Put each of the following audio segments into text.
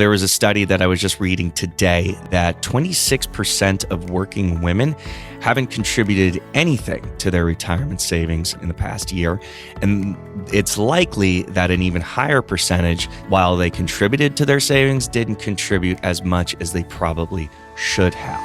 There was a study that I was just reading today that 26% of working women haven't contributed anything to their retirement savings in the past year. And it's likely that an even higher percentage, while they contributed to their savings, didn't contribute as much as they probably should have.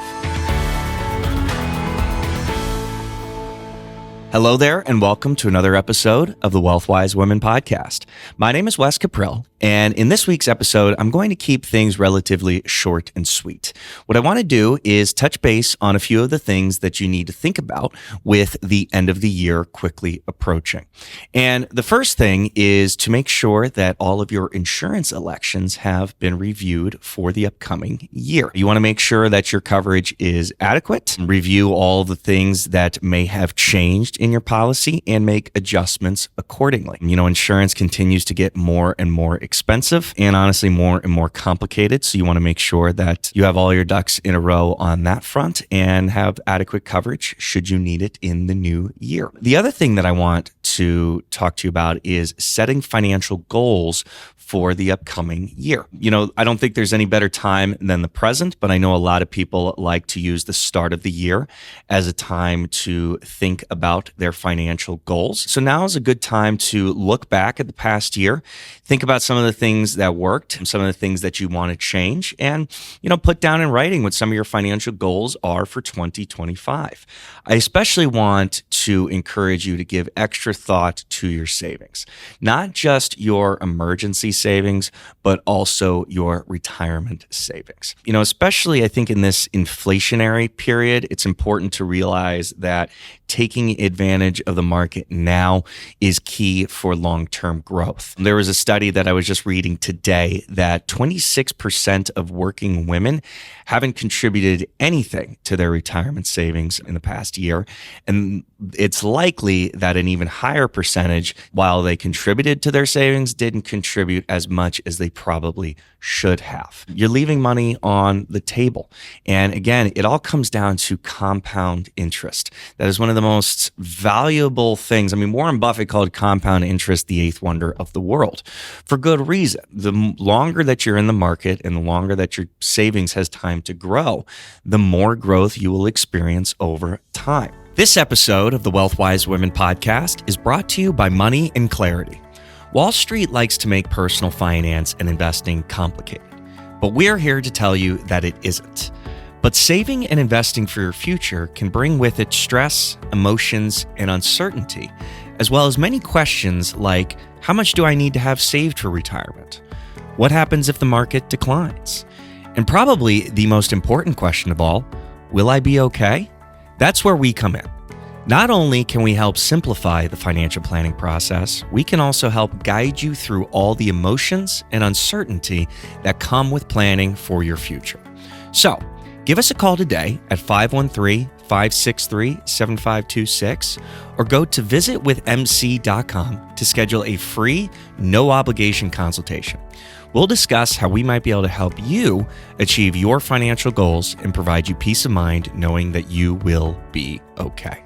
Hello there, and welcome to another episode of the Wealth-Wise Women podcast. My name is Wes Cuprill, and in this week's episode, I'm going to keep things relatively short and sweet. What I want to do is touch base on a few of the things that you need to think about with the end of the year quickly approaching. And the first thing is to make sure that all of your insurance elections have been reviewed for the upcoming year. You want to make sure that your coverage is adequate, review all the things that may have changed in your policy, and make adjustments accordingly. You know, insurance continues to get more and more expensive and honestly more and more complicated. So you want to make sure that you have all your ducks in a row on that front and have adequate coverage should you need it in the new year. The other thing that I want to talk to you about is setting financial goals for the upcoming year. You know, I don't think there's any better time than the present, but I know a lot of people like to use the start of the year as a time to think about their financial goals. So now is a good time to look back at the past year, think about some of the things that worked, some of the things that you want to change, and, you know, put down in writing what some of your financial goals are for 2025. I especially want to encourage you to give extra thought to your savings, not just your emergency savings, but also your retirement savings. You know, especially I think in this inflationary period, it's important to realize that taking advantage of the market now is key for long-term growth. There was a study that I was just reading today that 26% of working women haven't contributed anything to their retirement savings in the past year. And it's likely that an even higher percentage, while they contributed to their savings, didn't contribute as much as they probably should have. You're leaving money on the table. And again, it all comes down to compound interest. That is one of the most valuable things. I mean, Warren Buffett called compound interest the eighth wonder of the world for good reason. The longer that you're in the market and the longer that your savings has time to grow, the more growth you will experience over time. This episode of the Wealth-Wise Women podcast is brought to you by Money and Clarity. Wall Street likes to make personal finance and investing complicated, but we're here to tell you that it isn't. But saving and investing for your future can bring with it stress, emotions, and uncertainty, as well as many questions like, how much do I need to have saved for retirement? What happens if the market declines? And probably the most important question of all, will I be okay? That's where we come in. Not only can we help simplify the financial planning process, we can also help guide you through all the emotions and uncertainty that come with planning for your future. So, give us a call today at 513-563-7526 or go to visitwithmc.com to schedule a free, no-obligation consultation. We'll discuss how we might be able to help you achieve your financial goals and provide you peace of mind knowing that you will be okay.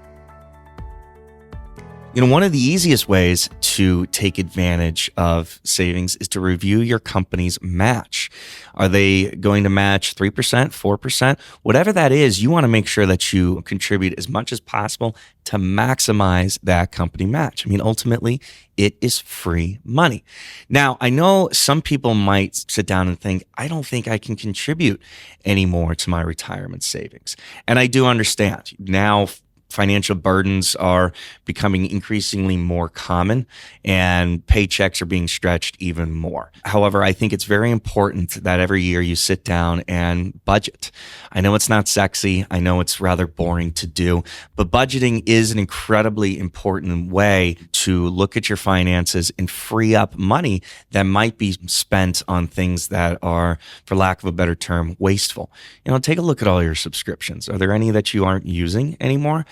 You know, one of the easiest ways to take advantage of savings is to review your company's match. Are they going to match 3%, 4%? Whatever that is, you want to make sure that you contribute as much as possible to maximize that company match. I mean, ultimately, it is free money. Now, I know some people might sit down and think, I don't think I can contribute anymore to my retirement savings. And I do understand. Now, financial burdens are becoming increasingly more common and paychecks are being stretched even more. However, I think it's very important that every year you sit down and budget. I know it's not sexy. I know it's rather boring to do, but budgeting is an incredibly important way to look at your finances and free up money that might be spent on things that are, for lack of a better term, wasteful. You know, take a look at all your subscriptions. Are there any that you aren't using anymore?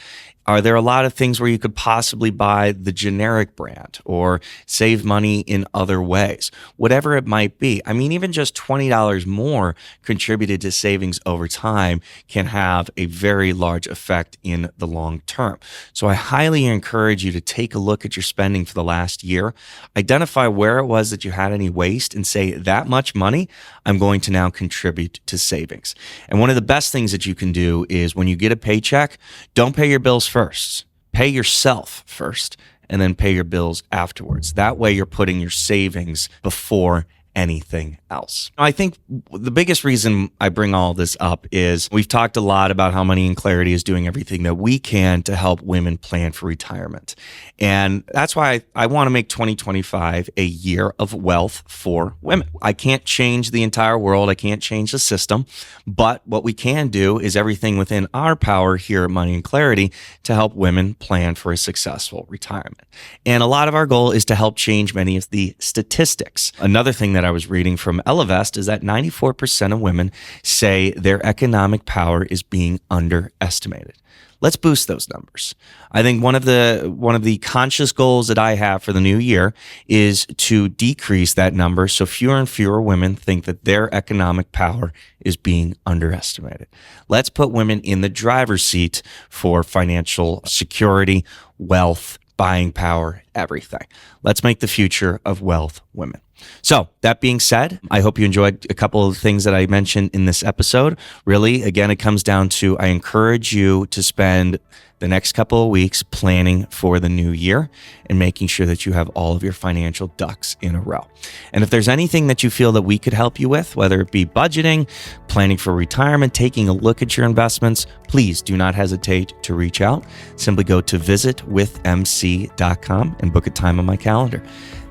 Are there a lot of things where you could possibly buy the generic brand or save money in other ways? Whatever it might be. I mean, even just $20 more contributed to savings over time can have a very large effect in the long term. So I highly encourage you to take a look at your spending for the last year, identify where it was that you had any waste and say, that much money I'm going to now contribute to savings. And one of the best things that you can do is when you get a paycheck, don't pay your bills first. Pay yourself first and then pay your bills afterwards. That way you're putting your savings before anything else. I think the biggest reason I bring all this up is we've talked a lot about how Money and Clarity is doing everything that we can to help women plan for retirement. And that's why I want to make 2025 a year of wealth for women. I can't change the entire world. I can't change the system. But what we can do is everything within our power here at Money and Clarity to help women plan for a successful retirement. And a lot of our goal is to help change many of the statistics. Another thing that I was reading from Elevest is that 94% of women say their economic power is being underestimated. Let's boost those numbers. I think one of the conscious goals that I have for the new year is to decrease that number so fewer and fewer women think that their economic power is being underestimated. Let's put women in the driver's seat for financial security, wealth, buying power, everything. Let's make the future of wealth women. So that being said, I hope you enjoyed a couple of things that I mentioned in this episode. Really, again, it comes down to I encourage you to spend the next couple of weeks planning for the new year and making sure that you have all of your financial ducks in a row. And if there's anything that you feel that we could help you with, whether it be budgeting, planning for retirement, taking a look at your investments, please do not hesitate to reach out. Simply go to visitwithmc.com and book a time on my calendar.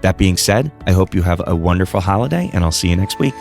That being said, I hope you have a wonderful holiday, and I'll see you next week.